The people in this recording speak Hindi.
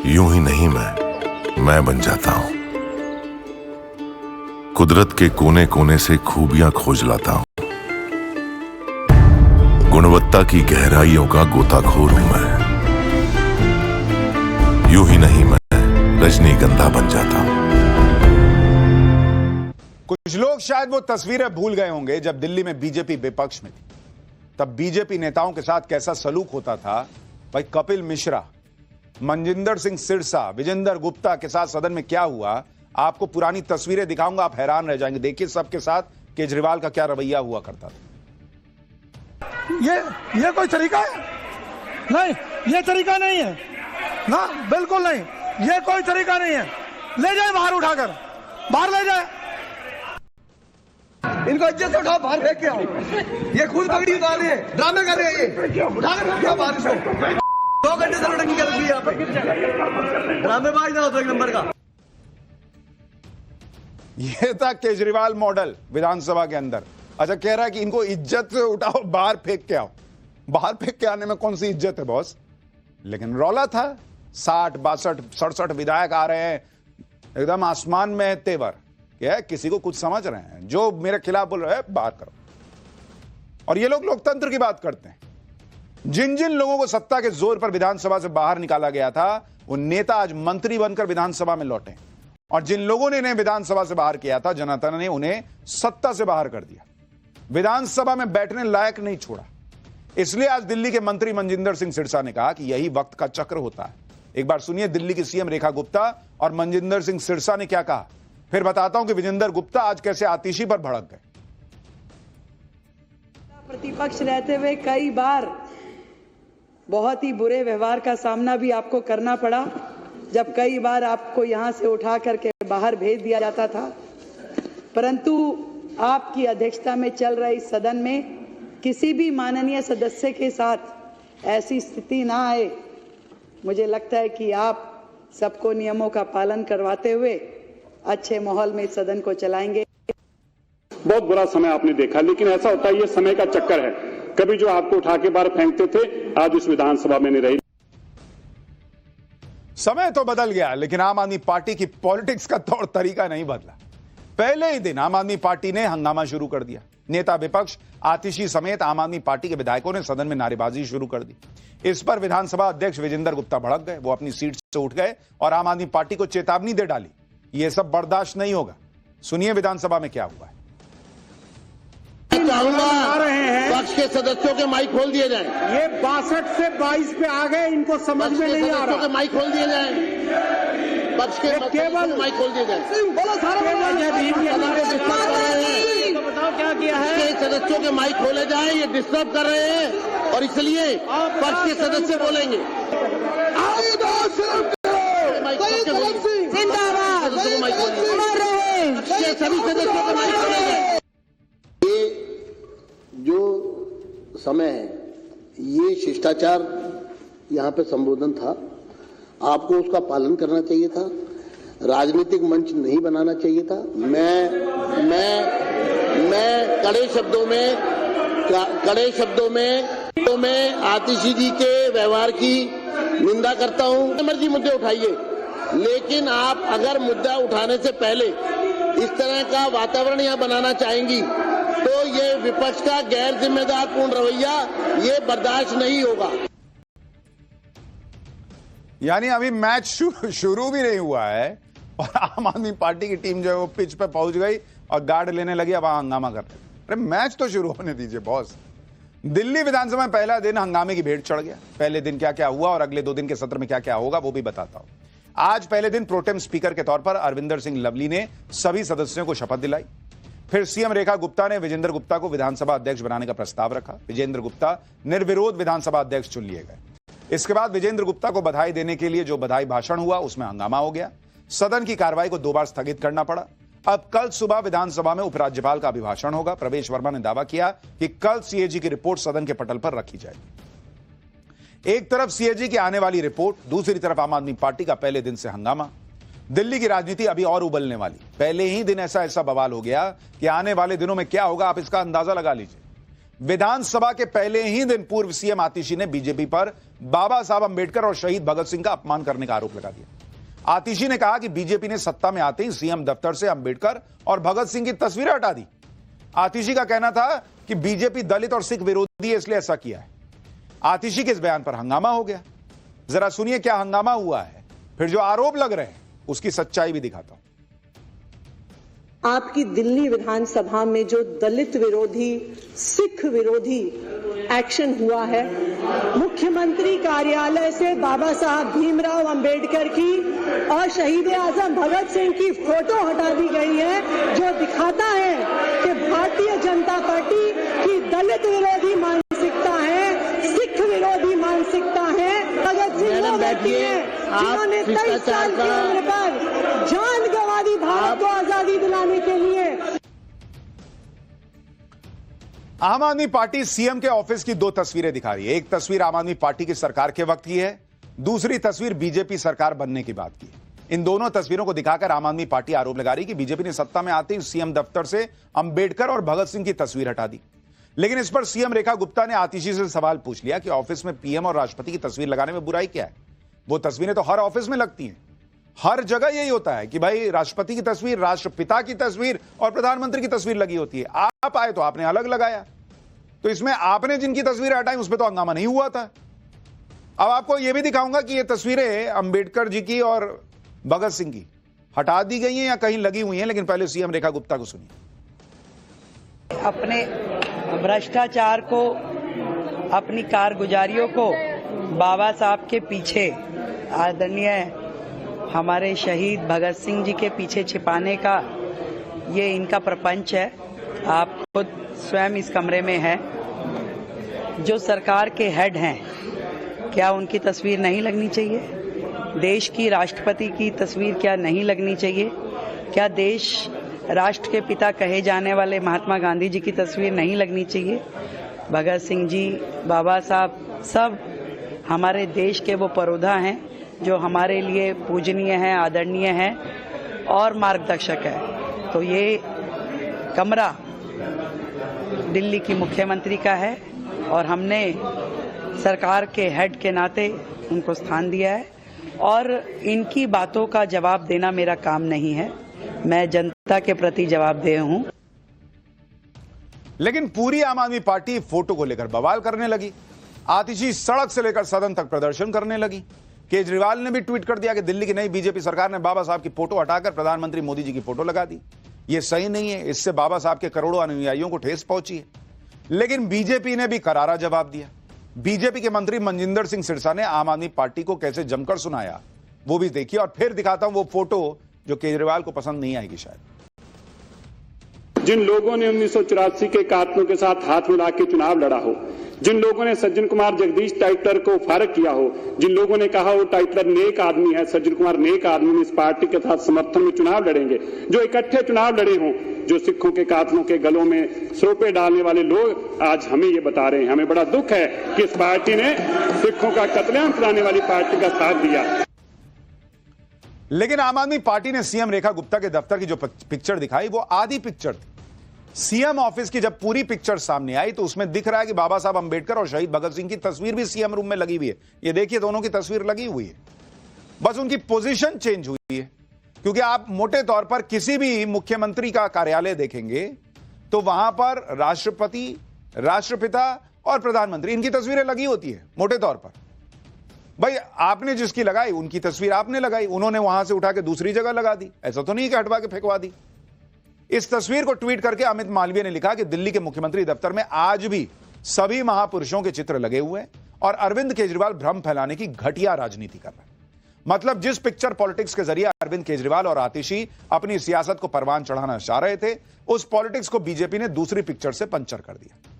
यूं ही नहीं मैं बन जाता हूं। कुदरत के कोने कोने से खूबियां खोज लाता हूं। गुणवत्ता की गहराइयों का गोताखोर हूं मैं। यूं ही नहीं मैं रजनीगंधा बन जाता हूं। कुछ लोग शायद वो तस्वीरें भूल गए होंगे जब दिल्ली में बीजेपी विपक्ष में थी। तब बीजेपी नेताओं के साथ कैसा सलूक होता था। भाई कपिल मिश्रा, मनजिंदर सिंह सिरसा, विजेंद्र गुप्ता के साथ सदन में क्या हुआ, आपको पुरानी तस्वीरें दिखाऊंगा, आप हैरान रह जाएंगे। देखिए सबके साथ केजरीवाल का क्या रवैया हुआ करता था। ये कोई तरीका है? नहीं, ये तरीका नहीं है ना, बिल्कुल नहीं। ये कोई तरीका नहीं है। ले जाए बाहर, उठाकर बाहर ले जाए। इनको इज्जत से उठाओ, बाहर फेंक के आओ। ये खुद पगड़ी उतार रहे हैं, ड्रामे कर रहे हैं। ये उठाकर फेंक के आओ बाहर इसको। 2 घंटे से लड़की कर रही है यहाँ पे। ड्रामेबाज ना होता एक नंबर का। ये था केजरीवाल मॉडल विधानसभा के अंदर। अच्छा, कह रहा है कि इनको इज्जत से उठाओ, बाहर फेंक के आओ। बाहर फेंक के आने में कौन सी इज्जत है बॉस? लेकिन रौला था, 60, 62, 67 विधायक आ रहे हैं, एकदम आसमान में है तेवर। क्या किसी को कुछ समझ रहे हैं? जो मेरे खिलाफ बोल रहे हैं बाहर करो। और ये लोग लोकतंत्र की बात करते हैं। जिन जिन लोगों को सत्ता के जोर पर विधानसभा से बाहर निकाला गया था, वो नेता आज मंत्री बनकर विधानसभा में लौटे। और जिन लोगों ने इन्हें विधानसभा से बाहर किया था, जनता ने उन्हें सत्ता से बाहर कर दिया, विधानसभा में बैठने लायक नहीं छोड़ा। इसलिए आज दिल्ली के मंत्री मनजिंदर सिंह सिरसा ने कहा कि यही वक्त का चक्र होता है। एक बार सुनिए दिल्ली की सीएम रेखा गुप्ता और मनजिंदर सिंह सिरसा ने क्या कहा, फिर बताता हूं कि विजेंद्र गुप्ता आज कैसे आतिशी पर भड़क गए। प्रतिपक्ष रहते हुए कई बार बहुत ही बुरे व्यवहार का सामना भी आपको करना पड़ा, जब कई बार आपको यहां से उठा करके बाहर भेज दिया जाता था। परंतु आपकी अध्यक्षता में चल रही सदन में किसी भी माननीय सदस्य के साथ ऐसी स्थिति ना आए। मुझे लगता है कि आप सबको नियमों का पालन करवाते हुए अच्छे माहौल में सदन को चलाएंगे। बहुत बुरा समय आपने देखा, लेकिन ऐसा होता है, ये समय का चक्कर है। कभी जो आपको उठा के बाहर फेंकते थे, आज इस विधानसभा में नहीं रही। समय तो बदल गया, लेकिन आम आदमी पार्टी की पॉलिटिक्स का तौर तरीका नहीं बदला। पहले ही दिन आम आदमी पार्टी ने हंगामा शुरू कर दिया। नेता विपक्ष आतिशी समेत आम आदमी पार्टी के विधायकों ने सदन में नारेबाजी शुरू कर दी। इस पर विधानसभा अध्यक्ष विजेंद्र गुप्ता भड़क गए। वो अपनी सीट से उठ गए और आम आदमी पार्टी को चेतावनी दे डाली, ये सब बर्दाश्त नहीं होगा। सुनिए विधानसभा में क्या हुआ है। पक्ष के सदस्यों के माइक खोल दिए जाएं। ये 62 से 22 पे आ गए, इनको समझ में नहीं आ रहा। के माइक खोल दिए जाएं। पक्ष के केवल माइक खोल दिए जाएं। बताओ क्या किया है। के सदस्यों के माइक खोले जाएं, ये डिस्टर्ब कर रहे हैं और इसलिए पक्ष के सदस्य बोलेंगे। सभी सदस्यों के माइक खोले जाएं। जो समय है, ये शिष्टाचार यहाँ पे संबोधन था, आपको उसका पालन करना चाहिए था। राजनीतिक मंच नहीं बनाना चाहिए था। मैं कड़े शब्दों में आतिशी जी के व्यवहार की निंदा करता हूँ। मर्जी मुद्दे उठाइए, लेकिन आप अगर मुद्दा उठाने से पहले इस तरह का वातावरण यहाँ बनाना चाहेंगी तो ये विपक्ष का गैर जिम्मेदार पूर्ण रवैया ये बर्दाश्त नहीं होगा। यानी अभी मैच शुरू भी नहीं हुआ है और आम आदमी पार्टी की टीम जो है वो पिच पे पहुंच गई और गार्ड लेने लगी, अब हंगामा कर रहे। अरे मैच तो शुरू होने दीजिए बॉस। दिल्ली विधानसभा में पहला दिन हंगामे की भेंट चढ़ गया। पहले दिन क्या क्या हुआ और अगले 2 दिन के सत्र में क्या क्या होगा वो भी बताता हूं। आज पहले दिन प्रोटेम स्पीकर के तौर पर अरविंदर सिंह लवली ने सभी सदस्यों को शपथ दिलाई। फिर सीएम रेखा गुप्ता ने विजेंद्र गुप्ता को विधानसभा अध्यक्ष बनाने का प्रस्ताव रखा। विजेंद्र गुप्ता निर्विरोध विधानसभा अध्यक्ष चुन लिए गए। इसके बाद विजेंद्र गुप्ता को बधाई देने के लिए जो बधाई भाषण हुआ उसमें हंगामा हो गया। सदन की कार्रवाई को 2 बार स्थगित करना पड़ा। अब कल सुबह विधानसभा में उपराज्यपाल का अभिभाषण होगा। प्रवेश वर्मा ने दावा किया कि कल सीएजी की रिपोर्ट सदन के पटल पर रखी जाएगी। एक तरफ सीएजी की आने वाली रिपोर्ट, दूसरी तरफ आम आदमी पार्टी का पहले दिन से हंगामा। दिल्ली की राजनीति अभी और उबलने वाली। पहले ही दिन ऐसा बवाल हो गया कि आने वाले दिनों में क्या होगा आप इसका अंदाजा लगा लीजिए। विधानसभा के पहले ही दिन पूर्व सीएम आतिशी ने बीजेपी पर बाबा साहब अंबेडकर और शहीद भगत सिंह का अपमान करने का आरोप लगा दिया। आतिशी ने कहा कि बीजेपी ने सत्ता में आते ही सीएम दफ्तर से अंबेडकर और भगत सिंह की तस्वीरें हटा दी। आतिशी का कहना था कि बीजेपी दलित और सिख विरोधी है, इसलिए ऐसा किया है। आतिशी के इस बयान पर हंगामा हो गया। जरा सुनिए क्या हंगामा हुआ है, फिर जो आरोप लग रहे हैं उसकी सच्चाई भी दिखाता हूं। आपकी दिल्ली विधानसभा में जो दलित विरोधी, सिख विरोधी एक्शन हुआ है, मुख्यमंत्री कार्यालय से बाबा साहब भीमराव अंबेडकर की और शहीद आजम भगत सिंह की फोटो हटा दी गई है, जो दिखाता है कि भारतीय जनता पार्टी की दलित विरोधी मानसिकता है, सिख विरोधी मानसिकता है। भगत सिंह वो व्यक्ति हैं जिन्होंने 23 साल की उम्र पर जान गंवा दी भारत को आजादी दिलाने के लिए। आम आदमी पार्टी सीएम के ऑफिस की दो तस्वीरें दिखा रही है। एक तस्वीर आम आदमी पार्टी की सरकार के वक्त की है, दूसरी तस्वीर बीजेपी सरकार बनने की बात की है। इन दोनों तस्वीरों को दिखाकर आम आदमी पार्टी आरोप लगा रही कि बीजेपी ने सत्ता में आते ही सीएम दफ्तर से अंबेडकर और भगत सिंह की तस्वीर हटा दी। लेकिन इस पर सीएम रेखा गुप्ता ने आतिशी से सवाल पूछ लिया कि ऑफिस में पीएम और राष्ट्रपति की तस्वीर लगाने में बुराई क्या है। वो तस्वीरें तो हर ऑफिस में लगती हैं, हर जगह यही होता है कि भाई राष्ट्रपति की तस्वीर, राष्ट्रपिता की तस्वीर और प्रधानमंत्री की तस्वीर लगी होती है। आप आए तो आपने अलग लगाया, तो इसमें आपने जिनकी तस्वीरें हटाई उस पर तो हंगामा नहीं हुआ था। अब आपको यह भी दिखाऊंगा कि ये तस्वीरें अंबेडकर जी की और भगत सिंह की हटा दी गई हैं या कहीं लगी हुई हैं, लेकिन पहले सीएम रेखा गुप्ता को सुनिए। अपने भ्रष्टाचार को, अपनी कारगुजारियों को बाबा साहब के पीछे, आदरणीय हमारे शहीद भगत सिंह जी के पीछे छिपाने का ये इनका प्रपंच है। आप खुद स्वयं इस कमरे में हैं। जो सरकार के हेड हैं, क्या उनकी तस्वीर नहीं लगनी चाहिए? देश की राष्ट्रपति की तस्वीर क्या नहीं लगनी चाहिए? क्या देश राष्ट्र के पिता कहे जाने वाले महात्मा गांधी जी की तस्वीर नहीं लगनी चाहिए? भगत सिंह जी, बाबा साहब, सब हमारे देश के वो परोधा हैं जो हमारे लिए पूजनीय हैं, आदरणीय हैं और मार्गदर्शक है। तो ये कमरा दिल्ली की मुख्यमंत्री का है और हमने सरकार के हेड के नाते उनको स्थान दिया है और इनकी बातों का जवाब देना मेरा काम नहीं है। मैं जनता के प्रति जवाबदेह हूं। लेकिन पूरी आम आदमी पार्टी फोटो को लेकर बवाल करने लगी। आतिशी सड़क से लेकर सदन तक प्रदर्शन करने लगी। केजरीवाल ने भी ट्वीट कर दिया कि दिल्ली की नई बीजेपी सरकार ने बाबा साहब की फोटो हटाकर प्रधानमंत्री मोदी जी की फोटो लगा दी। यह सही नहीं है, इससे बाबा साहब के करोड़ों अनुयायियों को ठेस पहुंची है। लेकिन बीजेपी ने भी करारा जवाब दिया। बीजेपी के मंत्री मनजिंदर सिंह सिरसा ने आम आदमी पार्टी को कैसे जमकर सुनाया, वो भी देखिए और फिर दिखाता हूं वो फोटो जो केजरीवाल को पसंद नहीं आएगी शायद। जिन लोगों ने 1984 के कातलों के साथ हाथ मिला के चुनाव लड़ा हो, जिन लोगों ने सज्जन कुमार जगदीश टाइटलर को फारग किया हो, जिन लोगों ने कहा वो टाइटलर नेक आदमी है, सज्जन कुमार नेक आदमी ने इस पार्टी के साथ समर्थन में चुनाव लड़ेंगे, जो इकट्ठे चुनाव लड़े हों, जो सिखों के कातलों के गलों में सरोपे डालने वाले लोग आज हमें ये बता रहे हैं। हमें बड़ा दुख है कि इस पार्टी ने सिखों का कत्लेआम कराने वाली पार्टी का साथ दिया। लेकिन आम आदमी पार्टी ने सीएम रेखा गुप्ता के दफ्तर की जो पिक्चर दिखाई वो आधी पिक्चर थी। सीएम ऑफिस की जब पूरी पिक्चर सामने आई तो उसमें दिख रहा है कि बाबा साहब अंबेडकर और शहीद भगत सिंह की तस्वीर भी सीएम रूम में लगी हुई है। ये देखिए, दोनों की तस्वीर लगी हुई है, बस उनकी पोजीशन चेंज हुई है। क्योंकि आप मोटे तौर पर किसी भी मुख्यमंत्री का कार्यालय देखेंगे तो वहां पर राष्ट्रपति, राष्ट्रपिता और प्रधानमंत्री, इनकी तस्वीरें लगी होती है मोटे तौर पर। भाई आपने जिसकी लगाई उनकी तस्वीर आपने लगाई, उन्होंने वहां से उठा के दूसरी जगह लगा दी। ऐसा तो नहीं कि हटवा के फेंकवा दी। इस तस्वीर को ट्वीट करके अमित मालवीय ने लिखा कि दिल्ली के मुख्यमंत्री दफ्तर में आज भी सभी महापुरुषों के चित्र लगे हुए हैं और अरविंद केजरीवाल भ्रम फैलाने की घटिया राजनीति कर रहे हैं। मतलब जिस पिक्चर पॉलिटिक्स के जरिए अरविंद केजरीवाल और आतिशी अपनी सियासत को परवान चढ़ाना चाह रहे थे, उस पॉलिटिक्स को बीजेपी ने दूसरी पिक्चर से पंचर कर दिया।